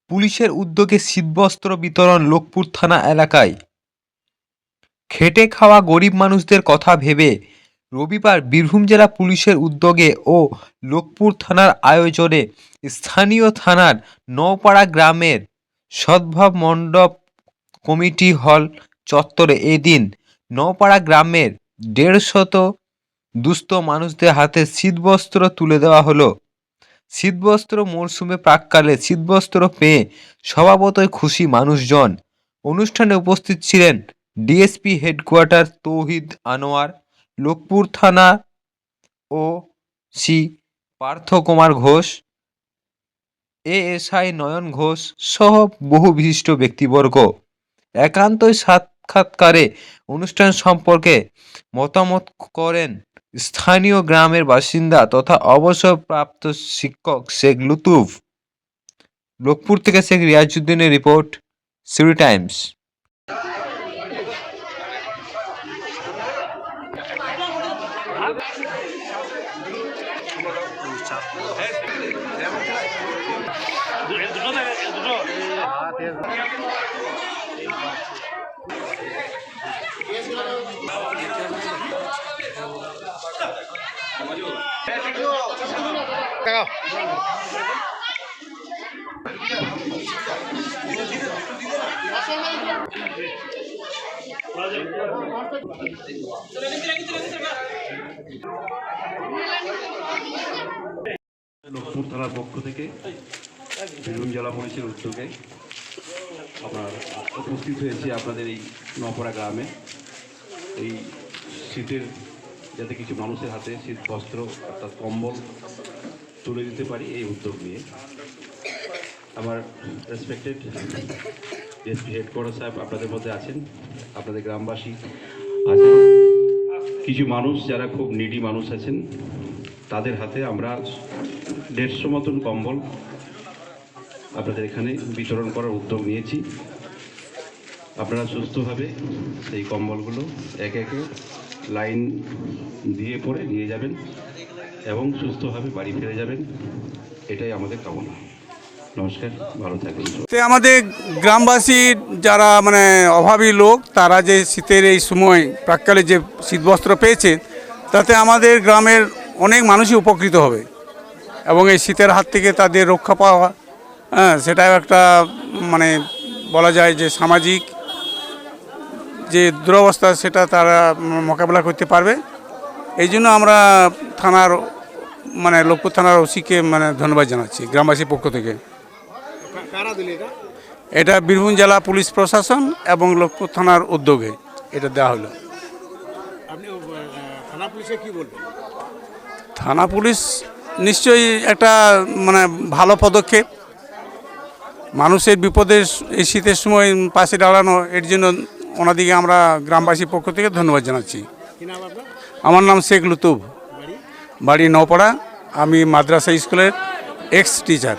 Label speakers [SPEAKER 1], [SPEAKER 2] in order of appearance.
[SPEAKER 1] পুলিশের উদ্যোগে শীতবস্ত্র বিতরণ লোকপুর থানা এলাকায়। খেটে খাওয়া গরিব মানুষদের কথা ভেবে রবিবার বীরভূম জেলা পুলিশের উদ্যোগে ও লোকপুর থানার আয়োজনে স্থানীয় থানার নওপাড়া গ্রামের সদ্ভাব মণ্ডপ কমিটি হল চত্বরে এদিন নওপাড়া গ্রামের 150 দুস্থ মানুষদের হাতে শীতবস্ত্র তুলে দেওয়া হলো। শীতবস্ত্র মরশুমে প্রাককালে শীতবস্ত্র পেয়ে স্বভাবতই খুশি মানুষজন। অনুষ্ঠানে উপস্থিত ছিলেন ডিএসপি হেডকোয়ার্টার তৌহিদ আনোয়ার, লোকপুর থানা ওসি পার্থ কুমার ঘোষ, এএসআই নয়ন ঘোষ সহ বহু বিশিষ্ট ব্যক্তিবর্গ। একান্তই সাক্ষাৎকারে অনুষ্ঠান সম্পর্কে মতামত করেন স্থানীয় গ্রামের বাসিন্দা তথা অবসরপ্রাপ্ত শিক্ষক শেখ লুতুফ। লোকপুর থেকে শেখ রিয়াজউদ্দিনের রিপোর্ট, সিউড়ি টাইমস।
[SPEAKER 2] লোকপুর থানার পক্ষ থেকে বীরভূম জেলা পুলিশের উদ্যোগে আপনার উপস্থিত হয়েছে আপনাদের এই নওপাড়া গ্রামে এই শীতের যাতে কিছু মানুষের হাতে শীত বস্ত্র অর্থাৎ কম্বল তুলে দিতে পারি এই উদ্যোগ নিয়ে। আমার রেসপেক্টেড ডিএসপি হেডকোয়ার্টার সাহেব আপনাদের মধ্যে আছেন, আপনাদের গ্রামবাসী আছেন, কিছু মানুষ যারা খুব নিডি মানুষ আছেন তাদের হাতে আমরা 150 মতন কম্বল আপনাদের এখানে বিতরণ করার উদ্যোগ নিয়েছি। আপনারা সুস্থভাবে সেই কম্বলগুলো একে একে লাইন দিয়ে পরে নিয়ে যাবেন এবং সুস্থভাবে বাড়ি ফিরে যাবেন, এটাই আমাদের কামনা। নমস্কার, ভালো থাকবেন।
[SPEAKER 3] আমাদের গ্রামবাসী যারা মানে অভাবী লোক, তারা যে শীতের এই সময় প্রাককালে যে শীতবস্ত্র পেয়েছে তাতে আমাদের গ্রামের অনেক মানুষই উপকৃত হবে এবং এই শীতের হাত থেকে তাদের রক্ষা পাওয়া, সেটাও একটা মানে বলা যায় যে সামাজিক যে দুরবস্থা সেটা তারা মোকাবেলা করতে পারবে। এই জন্য আমরা থানার মানে লোকপুর থানার ওসিকে মানে ধন্যবাদ জানাচ্ছি গ্রামবাসীর পক্ষ থেকে। এটা বীরভূম জেলা পুলিশ প্রশাসন এবং লোকপুর থানার উদ্যোগে এটা দেওয়া হলো। থানা পুলিশে কি বলবেন? থানা পুলিশ নিশ্চয়ই একটা মানে ভালো পদক্ষেপ, মানুষের বিপদে এই শীতের সময় পাশে দাঁড়ানো, এর জন্য ওনাদিকে আমরা গ্রামবাসীর পক্ষ থেকে ধন্যবাদ জানাচ্ছি। আমার নাম শেখ লুতুফ, বাড়ি নওপাড়া। আমি মাদ্রাসা স্কুলের এক্স টিচার।